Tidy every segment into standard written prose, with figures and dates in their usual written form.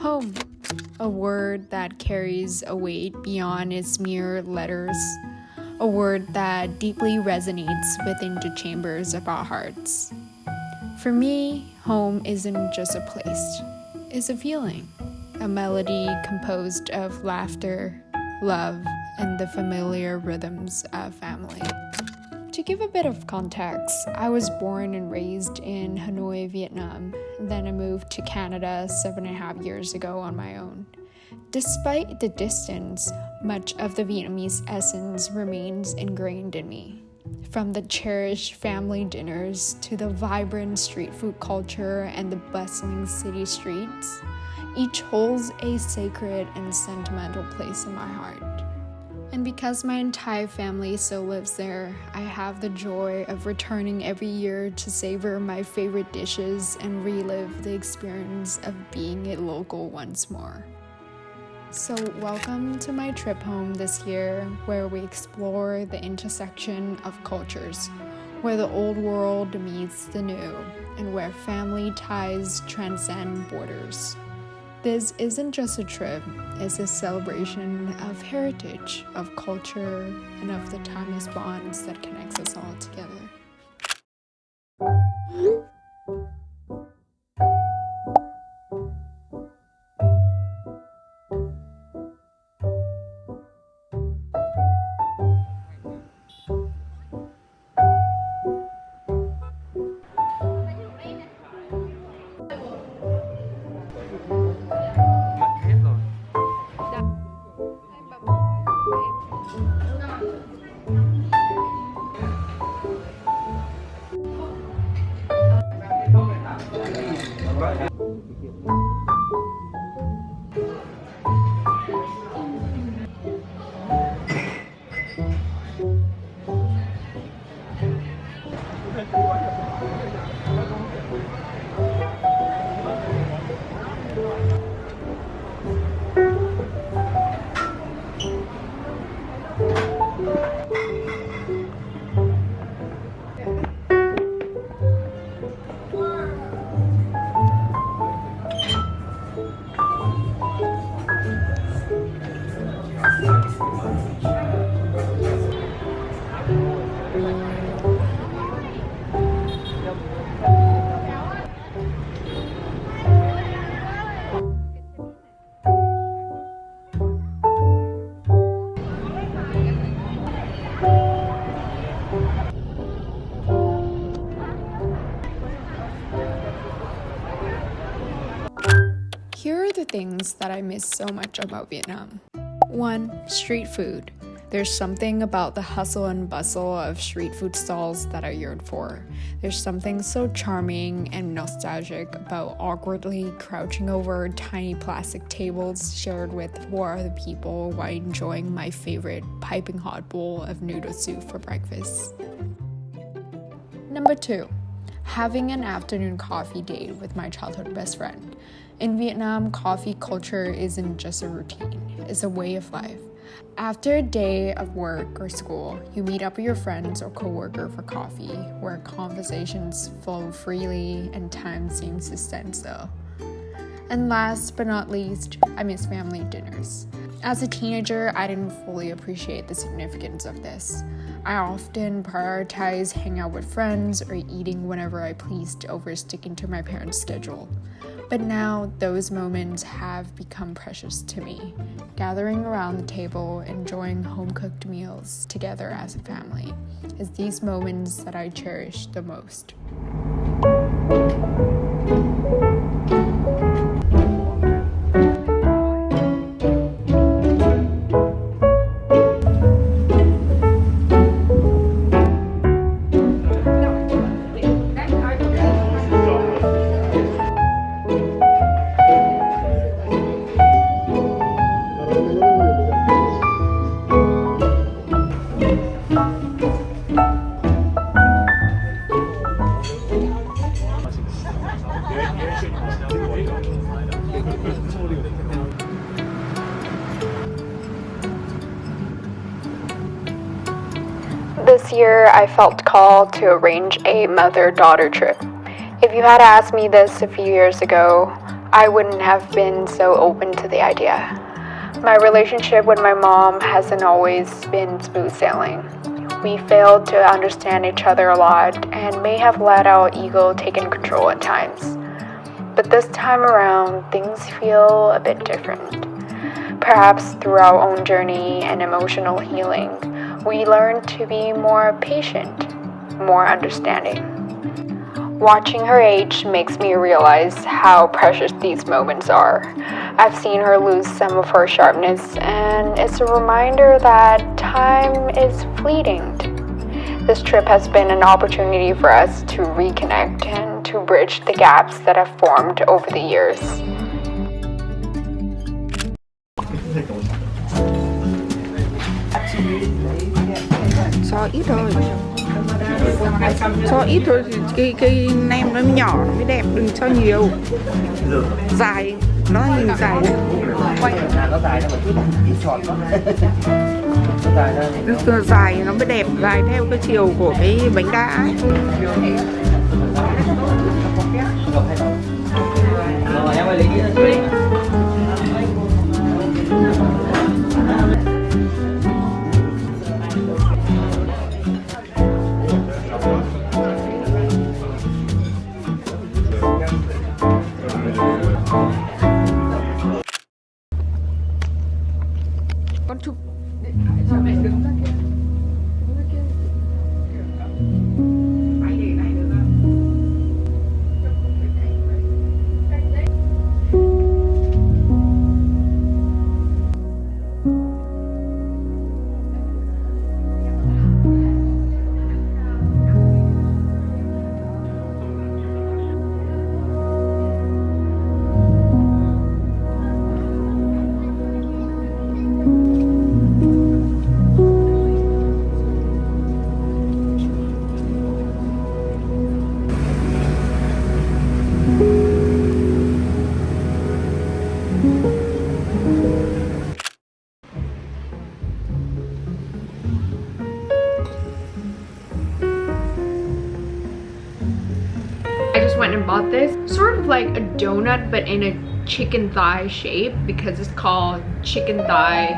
Home, a word that carries a weight beyond its mere letters, a word that deeply resonates within the chambers of our hearts. For me, home isn't just a place, it's a feeling, a melody composed of laughter, love, and the familiar rhythms of family. To give a bit of context, I was born and raised in Hanoi, Vietnam. Then I moved to Canada 7.5 years ago on my own. Despite the distance, much of the Vietnamese essence remains ingrained in me. From the cherished family dinners to the vibrant street food culture and the bustling city streets, each holds a sacred and sentimental place in my heart. And because my entire family still lives there, I have the joy of returning every year to savor my favorite dishes and relive the experience of being a local once more. So welcome to my trip home this year, where we explore the intersection of cultures, where the old world meets the new, and where family ties transcend borders. This isn't just a trip, it's a celebration of heritage, of culture, and of the timeless bonds that connects us all together. Here are the things that I miss so much about Vietnam. 1. Street food. There's something about the hustle and bustle of street food stalls that I yearn for. There's something so charming and nostalgic about awkwardly crouching over tiny plastic tables shared with 4 other people while enjoying my favorite piping hot bowl of noodle soup for breakfast. Number 2. Having an afternoon coffee date with my childhood best friend. In Vietnam, coffee culture isn't just a routine, it's a way of life. After a day of work or school, you meet up with your friends or coworker for coffee, where conversations flow freely and time seems to stand still. And last but not least, I miss family dinners. As a teenager, I didn't fully appreciate the significance of this. I often prioritized hanging out with friends or eating whenever I pleased over sticking to my parents' schedule. But now, those moments have become precious to me. Gathering around the table, enjoying home-cooked meals together as a family, is these moments that I cherish the most. This year, I felt called to arrange a mother-daughter trip. If you had asked me this a few years ago, I wouldn't have been so open to the idea. My relationship with my mom hasn't always been smooth sailing. We failed to understand each other a lot and may have let our ego take in control at times. But this time around, things feel a bit different. Perhaps through our own journey and emotional healing, we learned to be more patient, more understanding. Watching her age makes me realize how precious these moments are. I've seen her lose some of her sharpness, and it's a reminder that time is fleeting. This trip has been an opportunity for us to reconnect and to bridge the gaps that have formed over the years. So ít thôi. So ít thôi thì cây nem nó nhỏ nó mới đẹp, đừng cho nhiều. Dài, nó hình dài đấy. Quay. Dài nó mới đẹp, dài theo cái chiều của cái bánh đa ấy. Con chụp sao mẹ đứng ra kia, đứng ra kia. Mày để này được không? I just went and bought this, sort of like a donut but in a chicken thigh shape because it's called chicken thigh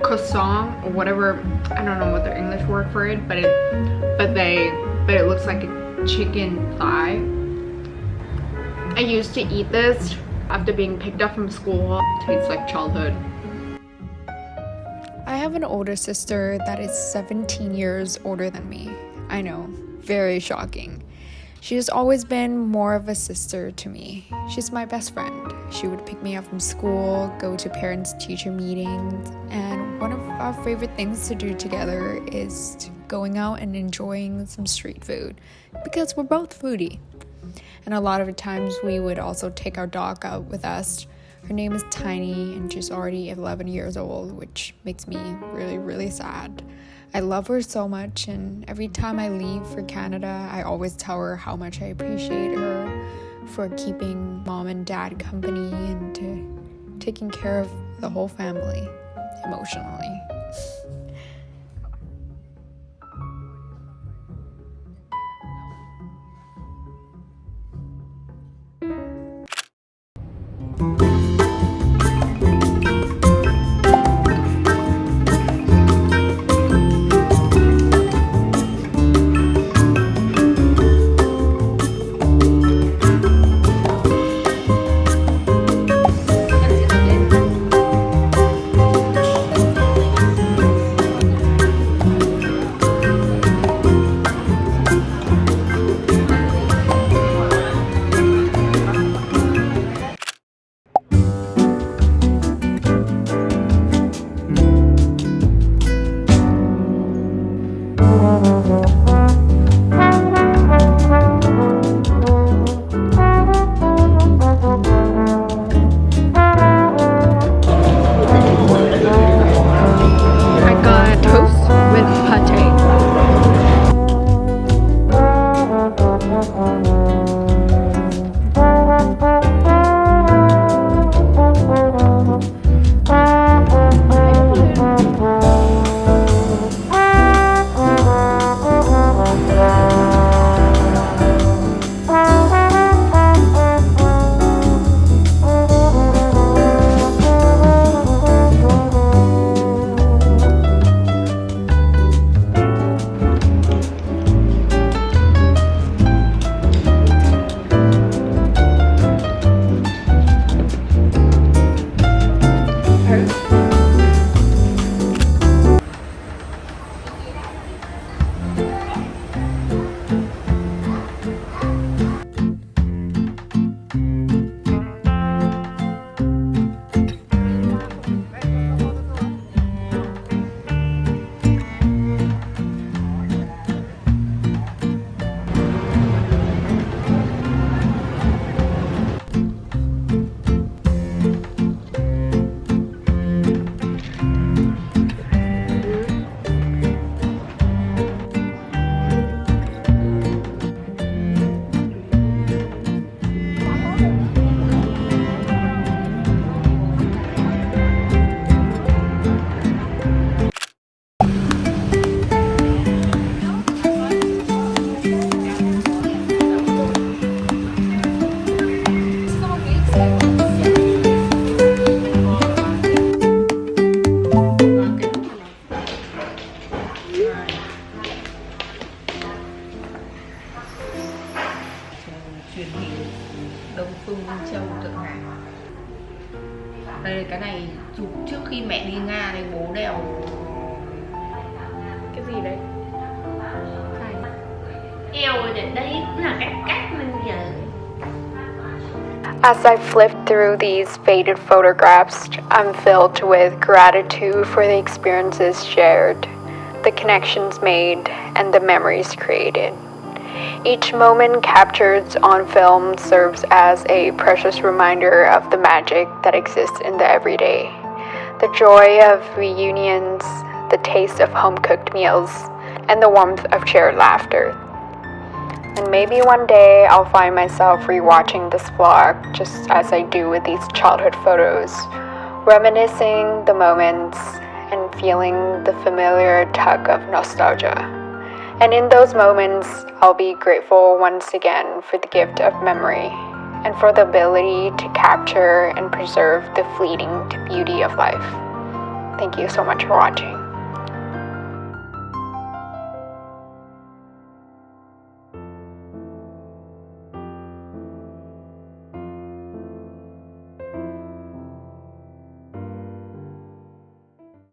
croissant or whatever. I don't know what the English word for it, but it looks like a chicken thigh. I used to eat this after being picked up from school. It tastes like childhood. I have an older sister that is 17 years older than me. I know, very shocking. She has always been more of a sister to me. She's my best friend. She would pick me up from school, go to parents-teacher meetings, and one of our favorite things to do together is going out and enjoying some street food because we're both foodie. And a lot of the times we would also take our dog out with us. Her name is Tiny and she's already 11 years old, which makes me really, really sad. I love her so much, and every time I leave for Canada, I always tell her how much I appreciate her for keeping mom and dad company and taking care of the whole family emotionally. Đây cái này chụp trước khi mẹ đi Nga này, bố đeo. Cái gì đấy? Eo rồi đấy cũng là cách mình giờ. As I flip through these faded photographs, I'm filled with gratitude for the experiences shared, the connections made, and the memories created. Each moment captured on film serves as a precious reminder of the magic that exists in the everyday. The joy of reunions, the taste of home-cooked meals, and the warmth of shared laughter. And maybe one day I'll find myself rewatching this vlog just as I do with these childhood photos, reminiscing the moments and feeling the familiar tug of nostalgia. And in those moments, I'll be grateful once again for the gift of memory and for the ability to capture and preserve the fleeting beauty of life. Thank you so much for watching.